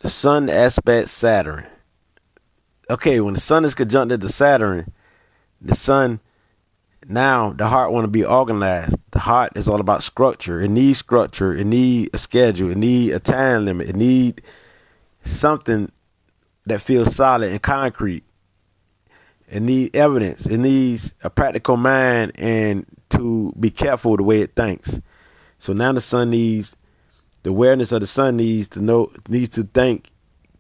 The sun aspect Saturn. Okay, when the sun is conjuncted to Saturn, the sun, now the heart want to be organized. The heart is all about structure. It needs structure. It needs a schedule. It needs a time limit. It needs something that feels solid and concrete. It needs evidence. It needs a practical mind and to be careful the way it thinks. So now the sun needs, the awareness of the sun needs to know, needs to think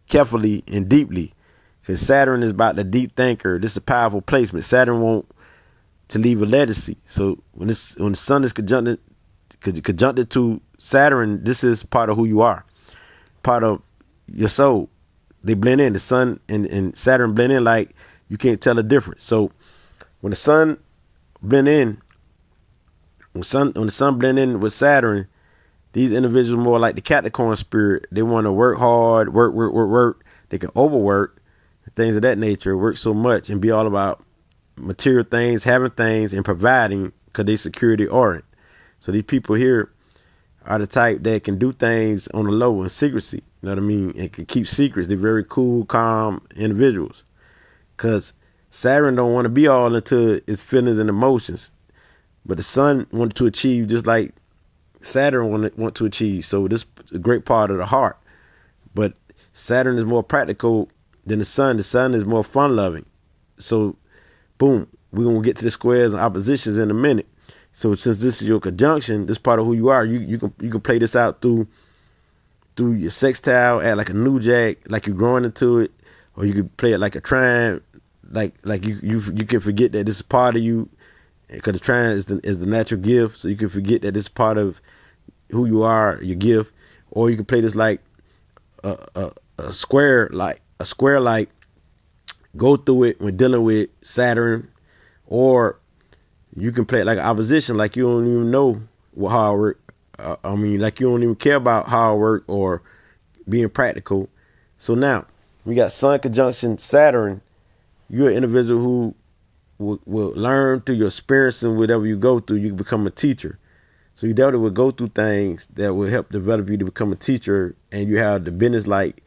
carefully and deeply. Because Saturn is about the deep thinker. This is a powerful placement. Saturn wants to leave a legacy. So when the sun is conjuncted to Saturn, this is part of who you are, part of your soul. They blend in. The sun and Saturn blend in like you can't tell the difference. So when the sun blend in, when the sun blend in with Saturn, these individuals more like the Capricorn spirit. They want to work hard, work. They can overwork, things of that nature, work so much and be all about material things, having things, and providing because they security oriented. So these people here are the type that can do things on the low in secrecy. You know what I mean? And can keep secrets. They're very cool, calm individuals. Because Saturn don't want to be all into its feelings and emotions. But the sun wanted to achieve just like Saturn want to achieve. So this is a great part of the heart. But Saturn is more practical than the sun. The sun is more fun-loving. So, boom, we're going to get to the squares and oppositions in a minute. So since this is your conjunction, this part of who you are, you can play this out through your sextile, add like a new jack, like you're growing into it, or you can play it like a trine, like you can forget that this is part of you, because the trine is the natural gift, so you can forget that this is part of who you are, your gift, or you can play this like a square, go through it when dealing with Saturn, or you can play it like an opposition, like you don't even know how it work. Like you don't even care about how it work or being practical. So now we got Sun conjunction Saturn. You're an individual who will learn through your experience and whatever you go through. You can become a teacher. So you definitely will go through things that will help develop you to become a teacher, and you have the business like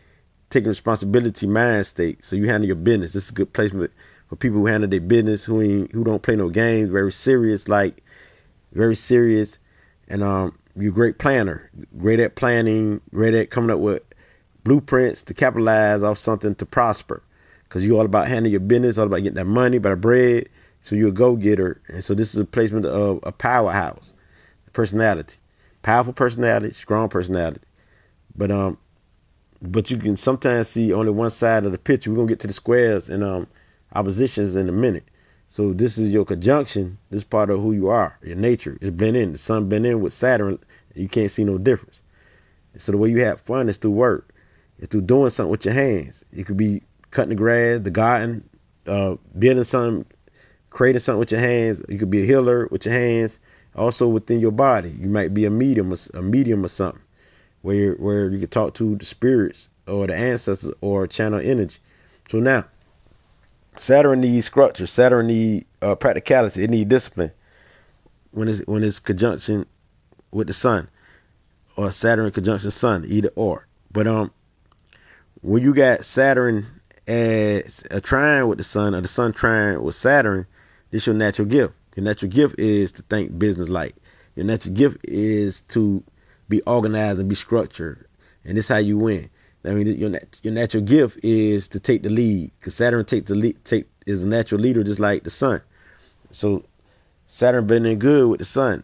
taking responsibility mind state. So you handle your business. This is a good placement for people who handle their business, who don't play no games, very serious, and you're a great planner, great at planning, great at coming up with blueprints to capitalize off something to prosper, because you're all about handling your business, all about getting that money, about the bread. So you're a go-getter, and so this is a placement of a powerhouse personality, powerful personality, strong personality, but you can sometimes see only one side of the picture. We're gonna get to the squares and oppositions in a minute. So this is your conjunction. This part of who you are, your nature is blend in. The sun blend in with Saturn. You can't see no difference. So the way you have fun is through work. It's through doing something with your hands. It could be cutting the grass, the garden, building something, creating something with your hands. You could be a healer with your hands. Also within your body, you might be a medium or something, where you can talk to the spirits or the ancestors or channel energy. So now, Saturn needs structure. Saturn needs practicality. It needs discipline when it's conjunction with the sun, or Saturn conjunction sun, either or. But when you got Saturn as a trine with the sun, or the sun trine with Saturn, this is your natural gift. Your natural gift is to think business like. Your natural gift is to be organized and be structured, and this is how you win. I mean, your natural gift is to take the lead, because Saturn is a natural leader, just like the sun. So Saturn been in good with the sun,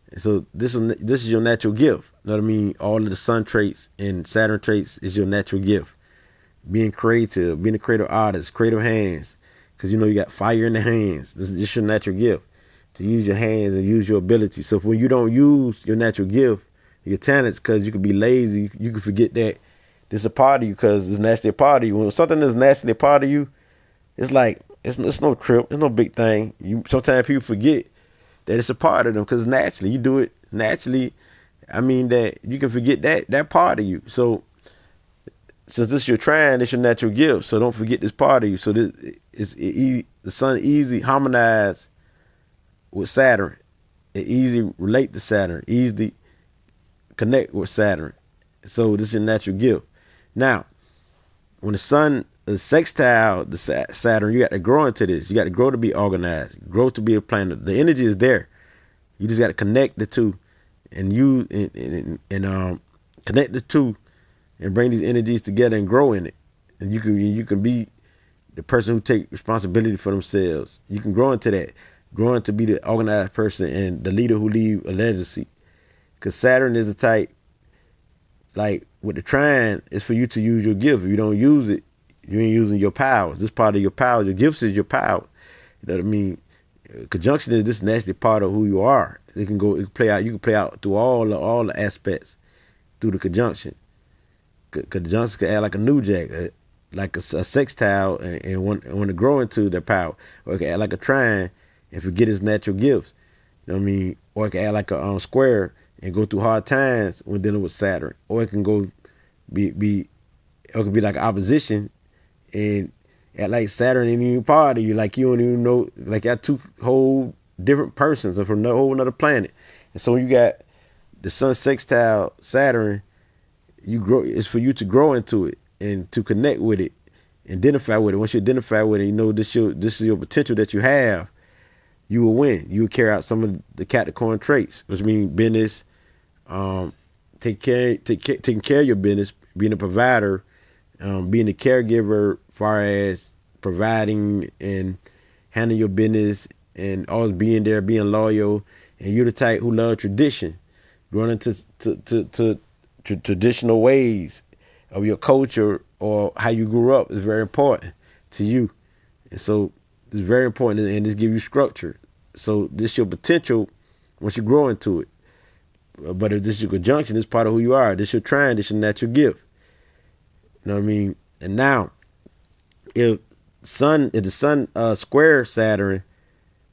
and so this is your natural gift. You know what I mean? All of the sun traits and Saturn traits is your natural gift. Being creative, being a creative artist, creative hands, because you got fire in the hands. This is just your natural gift, to use your hands and use your ability. So when you don't use your natural gift, your talents, because you could be lazy, you can forget that this is a part of you, because it's naturally a part of you. When something is naturally a part of you, it's like it's no trip, it's no big thing. Sometimes people forget that it's a part of them, because naturally you do it naturally. I mean, that you can forget that part of you. So since this is your trine, it's your natural gift. So don't forget this part of you. So this the sun easy harmonize with Saturn. It easy relate to Saturn. Easily connect with Saturn. So this is your natural gift. Now, when the sun is sextile, the Saturn, you got to grow into this. You got to grow to be organized, grow to be a planet. The energy is there. You just got to connect the two, and connect the two, and bring these energies together and grow in it. And you can be the person who take responsibility for themselves. You can grow into that, grow into be the organized person and the leader who leave a legacy. Because Saturn is a type, like with the trine, it's for you to use your gift. If you don't use it, you ain't using your powers. This part of your power, your gifts is your power. You know what I mean? Conjunction is this nasty part of who you are. It can play out. You can play out through all the aspects through the conjunction. Conjunction can act like a new jack, like a sextile, and want to grow into their power, or it can act like a trine and forget its natural gifts. You know what I mean? Or it can act like a square and go through hard times when dealing with Saturn, or it can go it could be like opposition and act like Saturn ain't even part of you, like you don't even know, like you're two whole different persons or from a whole another planet. And so when you got the sun sextile Saturn, you grow. It's for you to grow into it and to connect with it, identify with it. Once you identify with it, you know this is your potential that you have. You will win. You will carry out some of the Capricorn traits, which means business, taking care of your business, being a provider, being a caregiver, far as providing and handling your business, and always being there, being loyal. And you're the type who love tradition, growing into to traditional ways of your culture or how you grew up is very important to you. And so it's very important, and this give you structure. So this is your potential once you grow into it. But if this is your conjunction, this is part of who you are. This is your trine, this is your natural gift. You know what I mean? And now, if the sun square Saturn,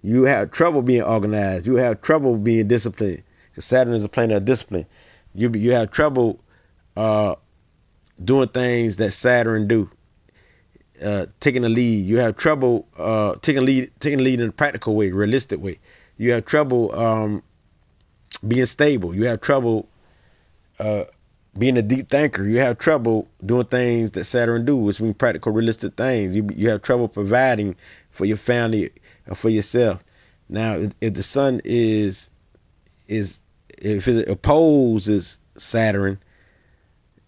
you have trouble being organized. You have trouble being disciplined. Because Saturn is a planet of discipline. You have trouble doing things that Saturn do. Taking the lead. You have trouble taking the lead in a practical way, realistic way. You have trouble being stable. You have trouble being a deep thinker. You have trouble doing things that Saturn do, which means practical, realistic things. You have trouble providing for your family or for yourself. Now, if the sun if it opposes Saturn,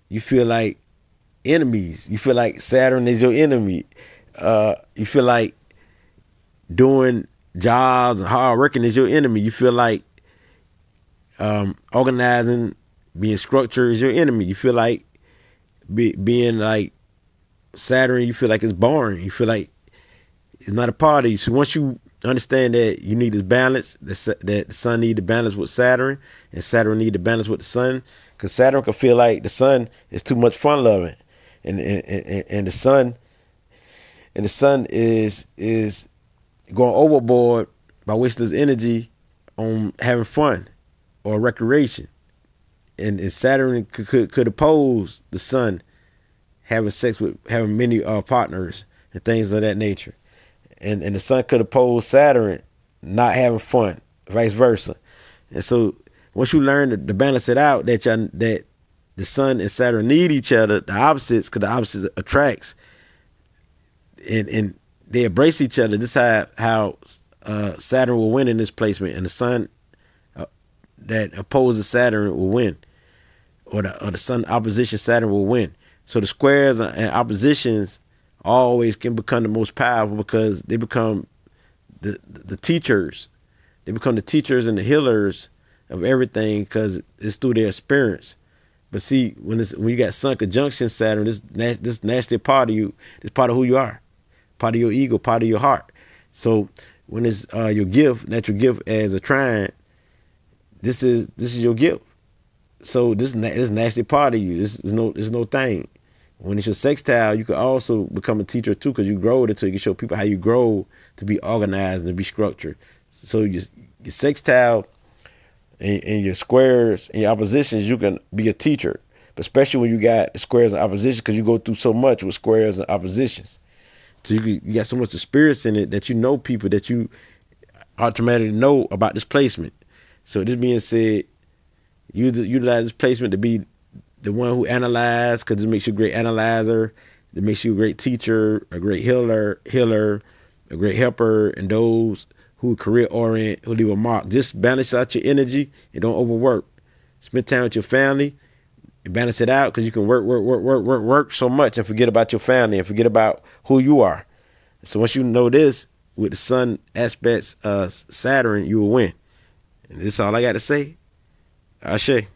you feel like enemies. You feel like Saturn is your enemy. You feel like doing jobs and hard working is your enemy. You feel like organizing, being structured is your enemy. You feel like being like Saturn, you feel like it's boring. You feel like it's not a part of you. So once you understand that you need this balance, that the sun need to balance with Saturn, and Saturn need to balance with the sun, because Saturn can feel like the sun is too much fun loving, and the sun is going overboard by wasting his energy on having fun or recreation, and Saturn could oppose the sun having sex with having many partners and things of that nature. And the sun could oppose Saturn not having fun, vice versa. And so once you learn to balance it out, that the sun and Saturn need each other, the opposites, because the opposites attracts, and they embrace each other. This is how Saturn will win in this placement, and the sun that opposes Saturn will win, or the sun opposition Saturn will win. So the squares and oppositions always can become the most powerful, because they become the teachers. They become the teachers and the healers of everything, because it's through their experience. But see, when you got sun conjunction Saturn, this nasty part of you, this part of who you are, part of your ego, part of your heart. So when it's your gift, natural gift as a trine, this is your gift. So this nasty part of you, this is no thing. When it's your sextile, you can also become a teacher too, because you grow it until you can show people how you grow to be organized and to be structured. So your sextile and your squares and your oppositions, you can be a teacher, but especially when you got squares and oppositions, because you go through so much with squares and oppositions. So you got so much experience in it that you know people that you automatically know about this placement. So this being said, utilize this placement to be the one who analyzes, because it makes you a great analyzer, It makes you a great teacher, a great healer, a great helper, and those who are career oriented, who leave a mark. Just balance out your energy and don't overwork. Spend time with your family and balance it out, because you can work so much and forget about your family and forget about who you are. So once you know this, with the sun aspects Saturn, you will win. And this is all I got to say. Ashe.